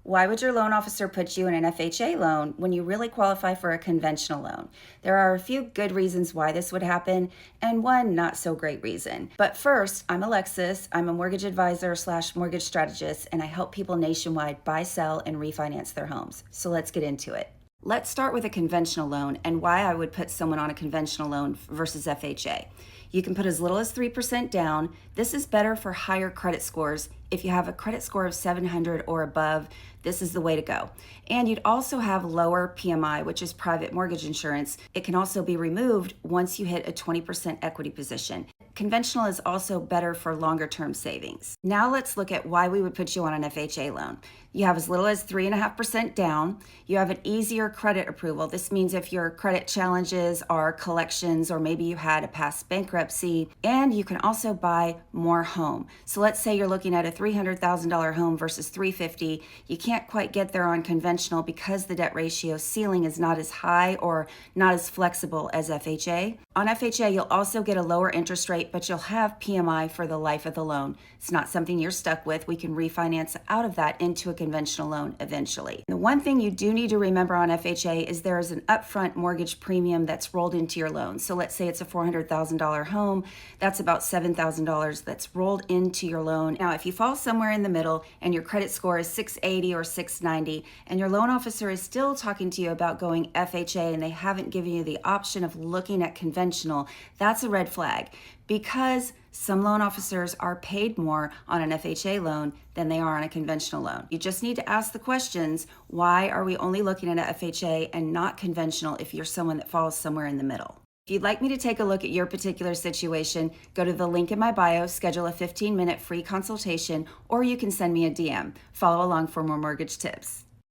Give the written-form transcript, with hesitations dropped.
Why would your loan officer put you in an FHA loan when you really qualify for a conventional loan? There are a few good reasons why this would happen and one not so great reason. But first, I'm Alexis. I'm a mortgage advisor / mortgage strategist, and I help people nationwide buy, sell, and refinance their homes. So let's get into it. Let's start with a conventional loan and why I would put someone on a conventional loan versus FHA. You can put as little as 3% down. This is better for higher credit scores. If you have a credit score of 700 or above, this is the way to go. And you'd also have lower PMI, which is private mortgage insurance. It can also be removed once you hit a 20% equity position. Conventional is also better for longer term savings. Now let's look at why we would put you on an FHA loan. You have as little as 3.5% down. You have an easier credit approval. This means if your credit challenges are collections or maybe you had a past bankruptcy, and you can also buy more home. So let's say you're looking at a $300,000 home versus $350,000. You can't quite get there on conventional because the debt ratio ceiling is not as high or not as flexible as FHA. On FHA, you'll also get a lower interest rate, but you'll have PMI for the life of the loan. It's not something you're stuck with. We can refinance out of that into a conventional loan eventually. The one thing you do need to remember on FHA is there is an upfront mortgage premium that's rolled into your loan. So let's say it's a $400,000 home. That's about $7,000 that's rolled into your loan. Now, if you fall somewhere in the middle and your credit score is 680 or 690 and your loan officer is still talking to you about going FHA and they haven't given you the option of looking at conventional, that's a red flag, because some loan officers are paid more on an FHA loan than they are on a conventional loan. You just need to ask the questions, why are we only looking at an FHA and not conventional if you're someone that falls somewhere in the middle? If you'd like me to take a look at your particular situation, go to the link in my bio, schedule a 15-minute free consultation, or you can send me a DM. Follow along for more mortgage tips.